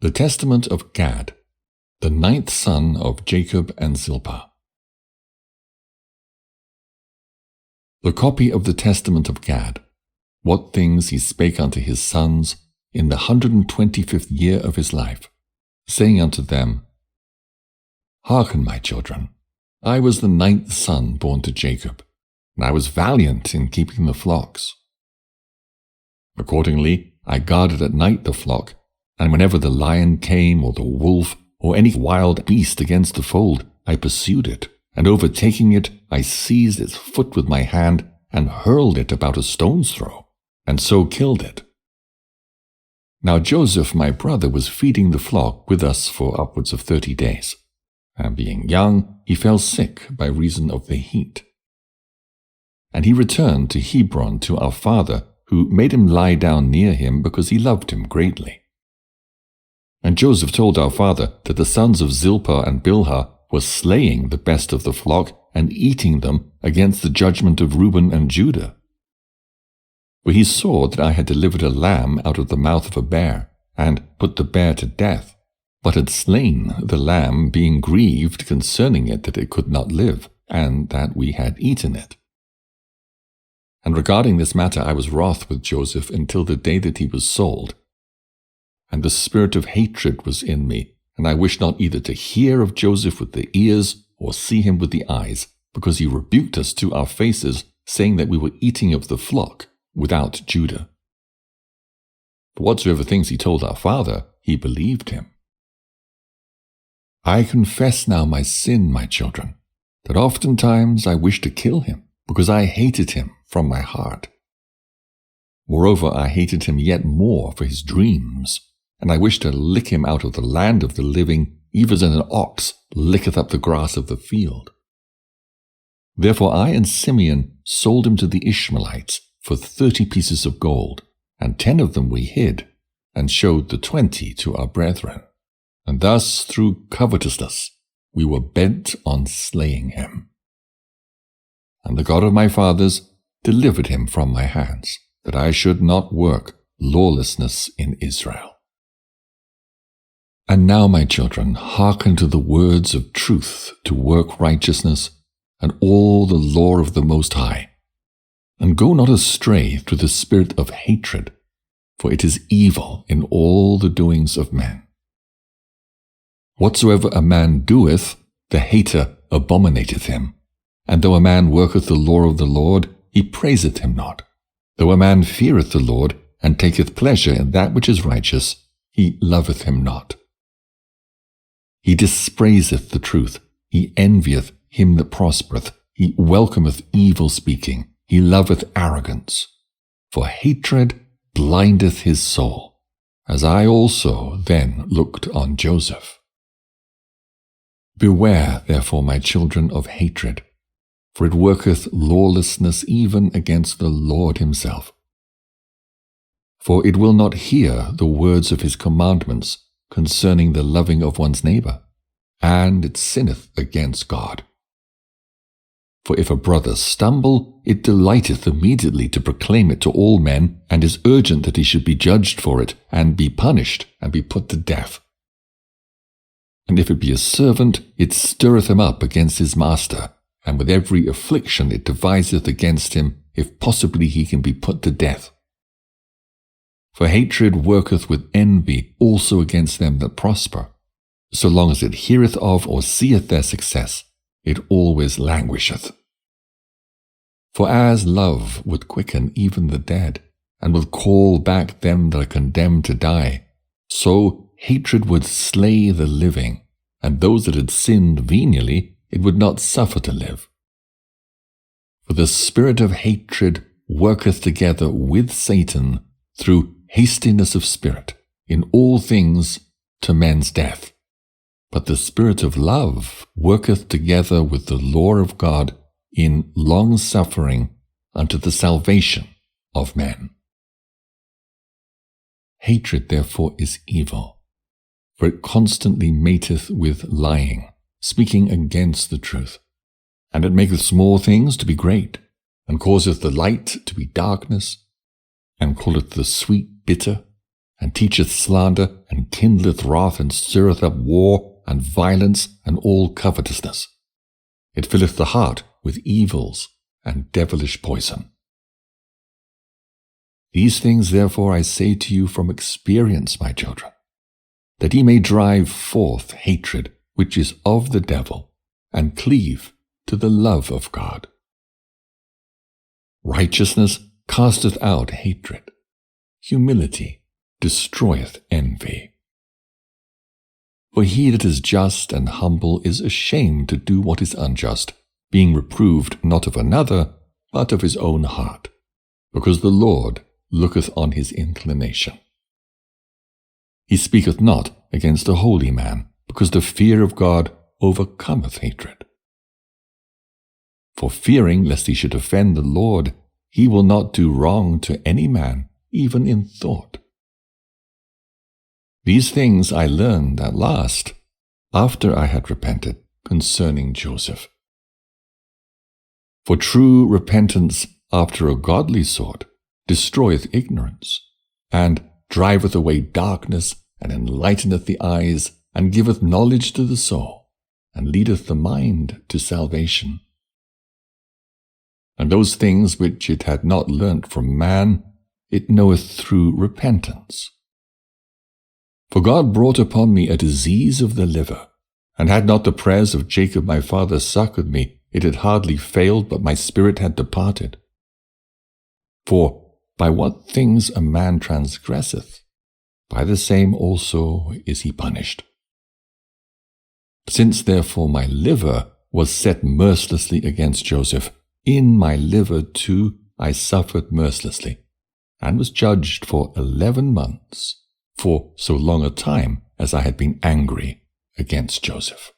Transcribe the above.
The Testament of Gad, the 9th son of Jacob and Zilpah. The copy of the Testament of Gad, what things he spake unto his sons in the 125th year of his life, saying unto them, Hearken, my children, I was the 9th son born to Jacob, and I was valiant in keeping the flocks. Accordingly, I guarded at night the flock, and whenever the lion came, or the wolf, or any wild beast against the fold, I pursued it, and overtaking it, I seized its foot with my hand, and hurled it about a stone's throw, and so killed it. Now Joseph my brother was feeding the flock with us for upwards of 30 days, and being young, he fell sick by reason of the heat. And he returned to Hebron to our father, who made him lie down near him because he loved him greatly. And Joseph told our father that the sons of Zilpah and Bilhah were slaying the best of the flock and eating them against the judgment of Reuben and Judah. For he saw that I had delivered a lamb out of the mouth of a bear, and put the bear to death, but had slain the lamb, being grieved concerning it that it could not live, and that we had eaten it. And regarding this matter I was wroth with Joseph until the day that he was sold. And the spirit of hatred was in me, and I wished not either to hear of Joseph with the ears, or see him with the eyes, because he rebuked us to our faces, saying that we were eating of the flock without Judah. For whatsoever things he told our father, he believed him. I confess now my sin, my children, that oftentimes I wished to kill him, because I hated him from my heart. Moreover, I hated him yet more for his dreams, and I wished to lick him out of the land of the living, even as an ox licketh up the grass of the field. Therefore I and Simeon sold him to the Ishmaelites for 30 pieces of gold, and 10 of them we hid, and showed the 20 to our brethren. And thus, through covetousness, we were bent on slaying him. And the God of my fathers delivered him from my hands, that I should not work lawlessness in Israel. And now, my children, hearken to the words of truth to work righteousness, and all the law of the Most High. And go not astray through the spirit of hatred, for it is evil in all the doings of men. Whatsoever a man doeth, the hater abominateth him. And though a man worketh the law of the Lord, he praiseth him not. Though a man feareth the Lord, and taketh pleasure in that which is righteous, he loveth him not. He dispraiseth the truth, he envieth him that prospereth, he welcometh evil speaking, he loveth arrogance. For hatred blindeth his soul, as I also then looked on Joseph. Beware, therefore, my children, of hatred, for it worketh lawlessness even against the Lord himself. For it will not hear the words of his commandments concerning the loving of one's neighbor, and it sinneth against God. For if a brother stumble, it delighteth immediately to proclaim it to all men, and is urgent that he should be judged for it, and be punished, and be put to death. And if it be a servant, it stirreth him up against his master, and with every affliction it deviseth against him, if possibly he can be put to death. For hatred worketh with envy also against them that prosper. So long as it heareth of or seeth their success, it always languisheth. For as love would quicken even the dead, and would call back them that are condemned to die, so hatred would slay the living, and those that had sinned venially it would not suffer to live. For the spirit of hatred worketh together with Satan through hastiness of spirit in all things to men's death. But the spirit of love worketh together with the law of God in long-suffering unto the salvation of men. Hatred therefore is evil, for it constantly mateth with lying, speaking against the truth. And it maketh small things to be great, and causeth the light to be darkness, and calleth the sweet bitter, and teacheth slander, and kindleth wrath, and stirreth up war, and violence, and all covetousness. It filleth the heart with evils and devilish poison. These things therefore I say to you from experience, my children, that ye may drive forth hatred which is of the devil, and cleave to the love of God. Righteousness casteth out hatred. Humility destroyeth envy. For he that is just and humble is ashamed to do what is unjust, being reproved not of another, but of his own heart, because the Lord looketh on his inclination. He speaketh not against a holy man, because the fear of God overcometh hatred. For fearing lest he should offend the Lord, he will not do wrong to any man, even in thought. These things I learned at last, after I had repented, concerning Joseph. For true repentance after a godly sort destroyeth ignorance, and driveth away darkness, and enlighteneth the eyes, and giveth knowledge to the soul, and leadeth the mind to salvation. And those things which it had not learnt from man, it knoweth through repentance. For God brought upon me a disease of the liver, and had not the prayers of Jacob my father succoured me, it had hardly failed, but my spirit had departed. For by what things a man transgresseth, by the same also is he punished. Since therefore my liver was set mercilessly against Joseph, in my liver too I suffered mercilessly, and was judged for 11 months, for so long a time as I had been angry against Joseph.